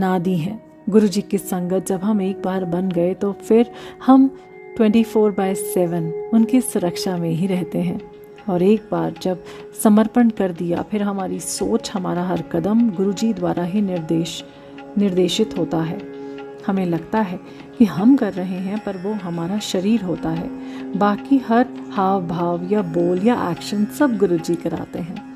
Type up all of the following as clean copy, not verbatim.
अनादि हैं। गुरु जी की संगत जब हम एक बार बन गए तो फिर हम 24/7 उनकी सुरक्षा में ही रहते हैं। और एक बार जब समर्पण कर दिया, फिर हमारी सोच, हमारा हर कदम गुरु जी द्वारा ही निर्देशित होता है। हमें लगता है कि हम कर रहे हैं, पर वो हमारा शरीर होता है। बाकी हर हाव भाव या बोल या एक्शन सब गुरु जी कराते हैं।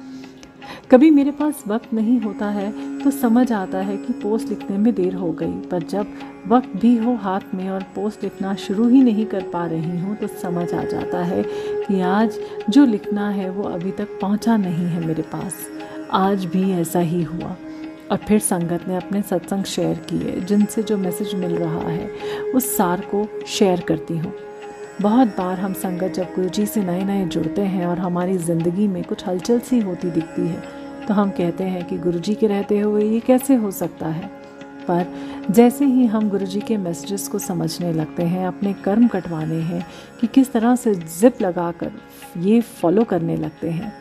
कभी मेरे पास वक्त नहीं होता है तो समझ आता है कि पोस्ट लिखने में देर हो गई, पर जब वक्त भी हो हाथ में और पोस्ट लिखना शुरू ही नहीं कर पा रही हूँ तो समझ आ जाता है कि आज जो लिखना है वो अभी तक पहुँचा नहीं है मेरे पास। आज भी ऐसा ही हुआ। और फिर संगत ने अपने सत्संग शेयर किए, जिनसे जो मैसेज मिल रहा है उस सार को शेयर करती हूँ। बहुत बार हम संगत जब गुरु जी से नए नए जुड़ते हैं और हमारी ज़िंदगी में कुछ हलचल सी होती दिखती है तो हम कहते हैं कि गुरु जी के रहते हुए ये कैसे हो सकता है। पर जैसे ही हम गुरु जी के मैसेजेस को समझने लगते हैं, अपने कर्म कटवाने हैं कि किस तरह से जिप लगाकर ये फॉलो करने लगते हैं,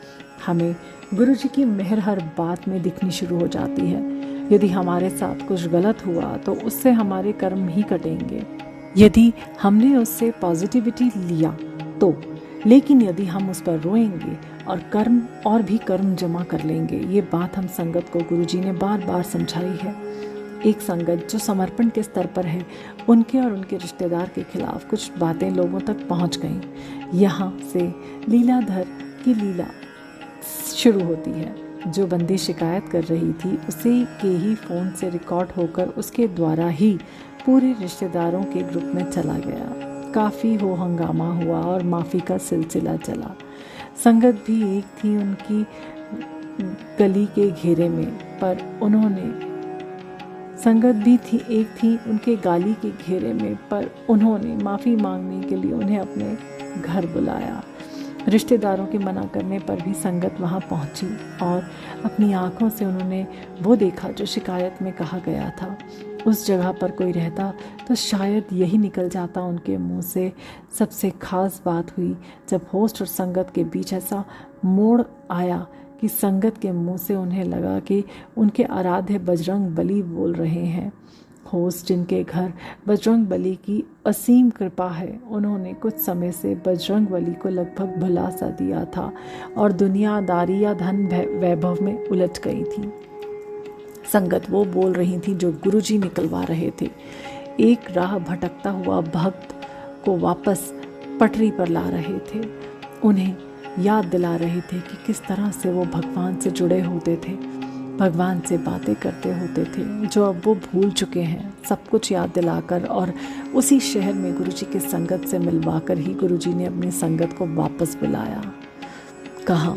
हमें गुरु जी की मेहर हर बात में दिखनी शुरू हो जाती है। यदि हमारे साथ कुछ गलत हुआ तो उससे हमारे कर्म ही कटेंगे, यदि हमने उससे पॉजिटिविटी लिया तो। लेकिन यदि हम उस पर रोएंगे और भी कर्म जमा कर लेंगे। ये बात हम संगत को गुरुजी ने बार बार समझाई है। एक संगत जो समर्पण के स्तर पर है, उनके और उनके रिश्तेदार के खिलाफ कुछ बातें लोगों तक पहुंच गईं। यहाँ से लीलाधर की लीला शुरू होती है। जो बंदी शिकायत कर रही थी उसे के ही फ़ोन से रिकॉर्ड होकर उसके द्वारा ही पूरे रिश्तेदारों के ग्रुप में चला गया। काफ़ी हो हंगामा हुआ और माफ़ी का सिलसिला चला। संगत भी एक थी उनकी गली के घेरे में, पर उन्होंने माफ़ी मांगने के लिए उन्हें अपने घर बुलाया। रिश्तेदारों के मना करने पर भी संगत वहां पहुंची और अपनी आंखों से उन्होंने वो देखा जो शिकायत में कहा गया था। उस जगह पर कोई रहता तो शायद यही निकल जाता उनके मुंह से। सबसे खास बात हुई जब होस्ट और संगत के बीच ऐसा मोड़ आया कि संगत के मुंह से उन्हें लगा कि उनके आराध्य बजरंग बली बोल रहे हैं। होस्ट जिनके घर बजरंग बली की असीम कृपा है, उन्होंने कुछ समय से बजरंग बली को लगभग भुला सा दिया था और दुनियादारी या धन वैभव में उलझ गई थी। संगत वो बोल रही थी जो गुरुजी निकलवा रहे थे। एक राह भटकता हुआ भक्त को वापस पटरी पर ला रहे थे। उन्हें याद दिला रहे थे कि किस तरह से वो भगवान से जुड़े होते थे, भगवान से बातें करते होते थे, जो अब वो भूल चुके हैं। सब कुछ याद दिलाकर और उसी शहर में गुरुजी के संगत से मिलवाकर ही गुरुजी ने अपनी संगत को वापस बुलाया। कहा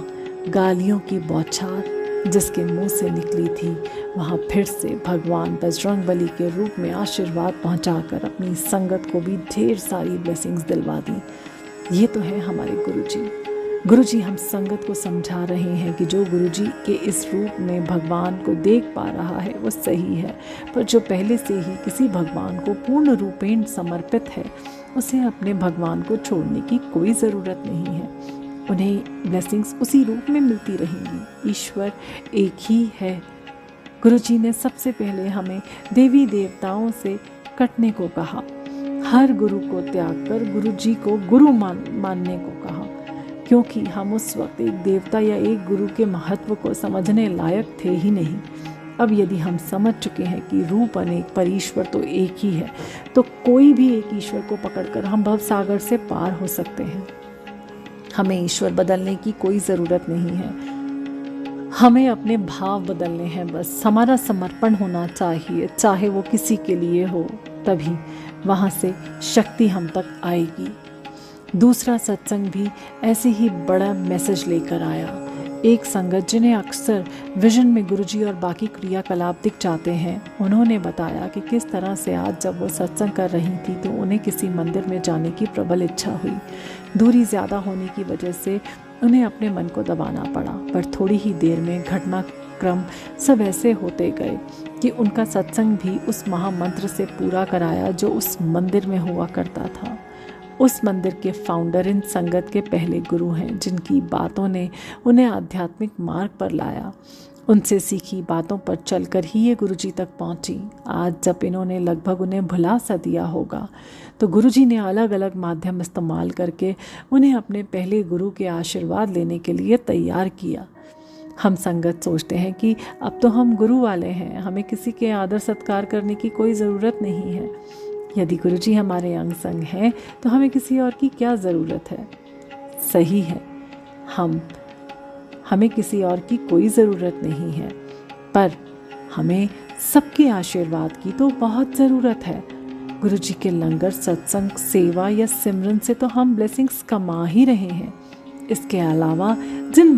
गालियों की बौछार जिसके मुंह से निकली थी, वहाँ फिर से भगवान बजरंग बली के रूप में आशीर्वाद पहुँचाकर अपनी संगत को भी ढेर सारी ब्लेसिंग्स दिलवा दी। ये तो है हमारे गुरुजी। गुरुजी हम संगत को समझा रहे हैं कि जो गुरुजी के इस रूप में भगवान को देख पा रहा है वो सही है, पर जो पहले से ही किसी भगवान को पूर्ण रूपेण समर्पित है, उसे अपने भगवान को छोड़ने की कोई ज़रूरत नहीं है। उन्हें ब्लेसिंग्स उसी रूप में मिलती रहेंगी। ईश्वर एक ही है। गुरुजी ने सबसे पहले हमें देवी देवताओं से कटने को कहा, हर गुरु को त्याग कर गुरुजी को गुरु मानने को कहा, क्योंकि हम उस वक्त एक देवता या एक गुरु के महत्व को समझने लायक थे ही नहीं। अब यदि हम समझ चुके हैं कि रूप अनेक पर ईश्वर तो एक ही है, तो कोई भी एक ईश्वर को पकड़कर हम भवसागर से पार हो सकते हैं। हमें ईश्वर बदलने की कोई ज़रूरत नहीं है, हमें अपने भाव बदलने हैं बस। हमारा समर्पण होना चाहिए, चाहे वो किसी के लिए हो, तभी वहाँ से शक्ति हम तक आएगी। दूसरा सत्संग भी ऐसे ही बड़ा मैसेज लेकर आया। एक संगत जिन्हें अक्सर विजन में गुरुजी और बाकी क्रियाकलाप दिख जाते हैं, उन्होंने बताया कि किस तरह से आज जब वो सत्संग कर रही थी तो उन्हें किसी मंदिर में जाने की प्रबल इच्छा हुई। दूरी ज़्यादा होने की वजह से उन्हें अपने मन को दबाना पड़ा, पर थोड़ी ही देर में घटनाक्रम सब ऐसे होते गए कि उनका सत्संग भी उस महामंत्र से पूरा कराया जो उस मंदिर में हुआ करता था। उस मंदिर के फाउंडर इन संगत के पहले गुरु हैं, जिनकी बातों ने उन्हें आध्यात्मिक मार्ग पर लाया। उनसे सीखी बातों पर चलकर ही ये गुरुजी तक पहुंची। आज जब इन्होंने लगभग उन्हें भुला सा दिया होगा, तो गुरुजी ने अलग अलग माध्यम इस्तेमाल करके उन्हें अपने पहले गुरु के आशीर्वाद लेने के लिए तैयार किया। हम संगत सोचते हैं कि अब तो हम गुरु वाले हैं, हमें किसी के आदर सत्कार करने की कोई ज़रूरत नहीं है। यदि गुरुजी हमारे अंग संग हैं तो हमें किसी और की क्या ज़रूरत है। सही है, हमें किसी और की कोई ज़रूरत नहीं है, पर हमें सबके आशीर्वाद की तो बहुत ज़रूरत है। गुरुजी के लंगर, सत्संग, सेवा या सिमरन से तो हम ब्लेसिंग्स कमा ही रहे हैं। इसके अलावा जिन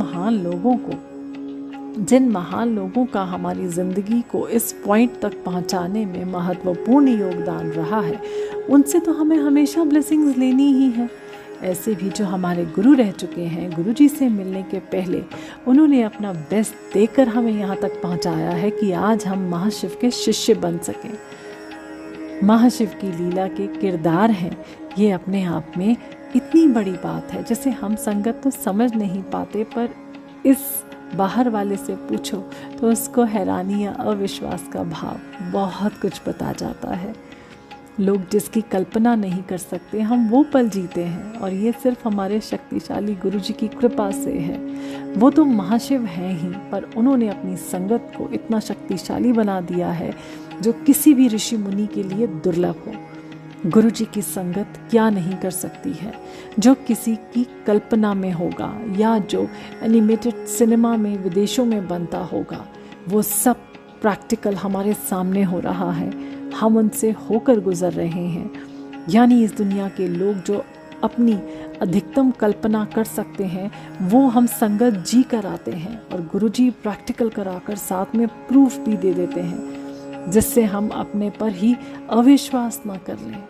महान लोगों का हमारी ज़िंदगी को इस पॉइंट तक पहुंचाने में महत्वपूर्ण योगदान रहा है, उनसे तो हमें हमेशा ब्लेसिंग्स लेनी ही है। ऐसे भी जो हमारे गुरु रह चुके हैं, गुरुजी से मिलने के पहले उन्होंने अपना बेस्ट देकर हमें यहाँ तक पहुँचाया है कि आज हम महाशिव के शिष्य बन सकें। महाशिव की लीला के किरदार हैं, ये अपने आप में इतनी बड़ी बात है जिसे हम संगत तो समझ नहीं पाते, पर इस बाहर वाले से पूछो तो उसको हैरानी या अविश्वास का भाव बहुत कुछ बता जाता है। लोग जिसकी कल्पना नहीं कर सकते, हम वो पल जीते हैं, और ये सिर्फ हमारे शक्तिशाली गुरुजी की कृपा से है। वो तो महाशिव हैं ही, पर उन्होंने अपनी संगत को इतना शक्तिशाली बना दिया है जो किसी भी ऋषि मुनि के लिए दुर्लभ हो। गुरुजी की संगत क्या नहीं कर सकती है, जो किसी की कल्पना में होगा या जो एनिमेटेड सिनेमा में विदेशों में बनता होगा, वो सब प्रैक्टिकल हमारे सामने हो रहा है। हम उनसे होकर गुजर रहे हैं। यानी इस दुनिया के लोग जो अपनी अधिकतम कल्पना कर सकते हैं, वो हम संगत जी कर आते हैं, और गुरुजी प्रैक्टिकल कराकर साथ में प्रूफ भी दे देते हैं, जिससे हम अपने पर ही अविश्वास ना कर लें।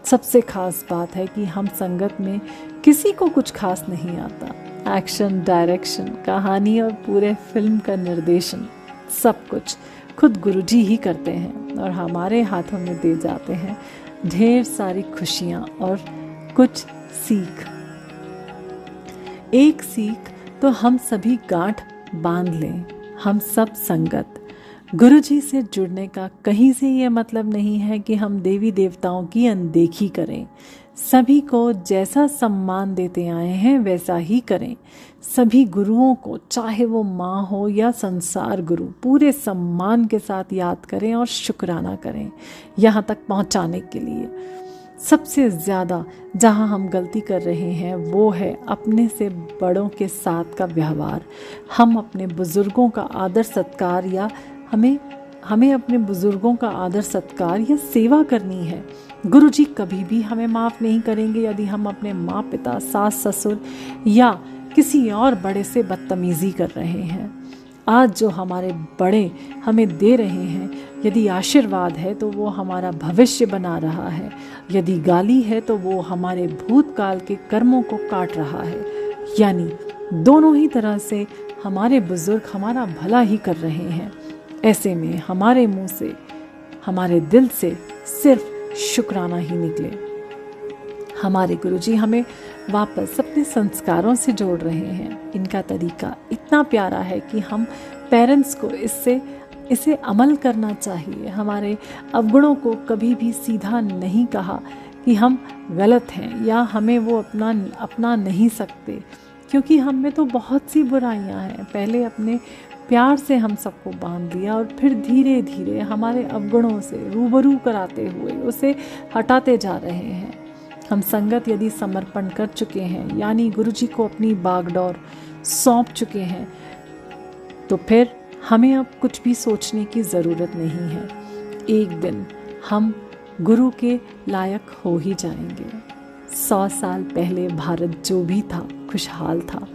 सबसे खास बात है कि हम संगत में किसी को कुछ खास नहीं आता। एक्शन, डायरेक्शन, कहानी और पूरे फिल्म का निर्देशन सब कुछ खुद गुरुजी ही करते हैं, और हमारे हाथों में दे जाते हैं ढेर सारी खुशियाँ और कुछ सीख। एक सीख तो हम सभी गांठ बांध लें, हम सब संगत। गुरुजी से जुड़ने का कहीं से ये मतलब नहीं है कि हम देवी देवताओं की अनदेखी करें। सभी को जैसा सम्मान देते आए हैं वैसा ही करें। सभी गुरुओं को, चाहे वो माँ हो या संसार गुरु, पूरे सम्मान के साथ याद करें और शुक्राना करें यहाँ तक पहुँचाने के लिए। सबसे ज़्यादा जहाँ हम गलती कर रहे हैं वो है अपने से बड़ों के साथ का व्यवहार। हम अपने बुज़ुर्गों का आदर सत्कार या हमें अपने बुज़ुर्गों का आदर सत्कार या सेवा करनी है। गुरुजी कभी भी हमें माफ़ नहीं करेंगे यदि हम अपने माँ पिता, सास ससुर या किसी और बड़े से बदतमीज़ी कर रहे हैं। आज जो हमारे बड़े हमें दे रहे हैं, यदि आशीर्वाद है तो वो हमारा भविष्य बना रहा है, यदि गाली है तो वो हमारे भूतकाल के कर्मों को काट रहा है। यानी दोनों ही तरह से हमारे बुज़ुर्ग हमारा भला ही कर रहे हैं। ऐसे में हमारे मुंह से, हमारे दिल से सिर्फ शुक्राना ही निकले। हमारे गुरुजी हमें वापस अपने संस्कारों से जोड़ रहे हैं। इनका तरीका इतना प्यारा है कि हम पेरेंट्स को इसे अमल करना चाहिए। हमारे अवगुणों को कभी भी सीधा नहीं कहा कि हम गलत हैं या हमें वो अपना नहीं सकते, क्योंकि हम में तो बहुत सी बुराइयां हैं। पहले अपने प्यार से हम सबको बांध दिया और फिर धीरे धीरे हमारे अवगुणों से रूबरू कराते हुए उसे हटाते जा रहे हैं। हम संगत यदि समर्पण कर चुके हैं, यानी गुरुजी को अपनी बागडोर सौंप चुके हैं, तो फिर हमें अब कुछ भी सोचने की ज़रूरत नहीं है। एक दिन हम गुरु के लायक हो ही जाएंगे। 100 साल पहले भारत जो भी था खुशहाल था।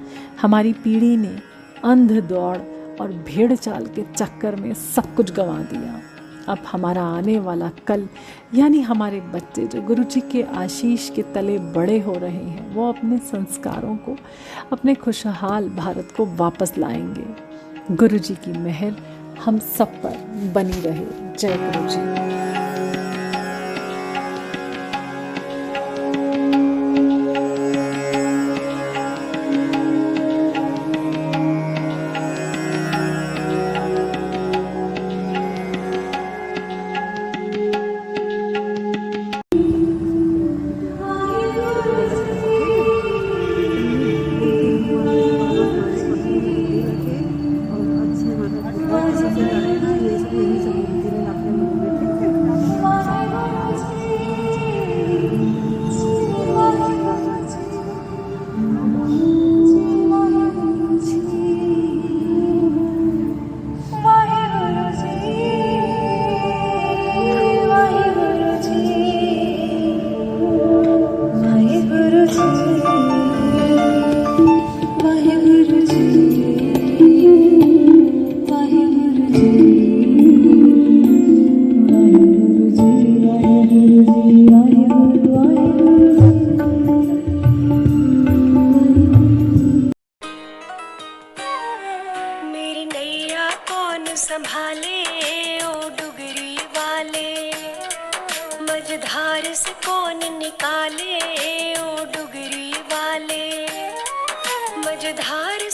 हमारी पीढ़ी ने अंध दौड़ और भेड़ चाल के चक्कर में सब कुछ गंवा दिया। अब हमारा आने वाला कल, यानी हमारे बच्चे जो गुरुजी के आशीष के तले बड़े हो रहे हैं, वो अपने संस्कारों को, अपने खुशहाल भारत को वापस लाएंगे। गुरुजी की मेहर हम सब पर बनी रहे। जय गुरुजी। मझधार से कौन निकाले ओ डुगरी वाले, मझधार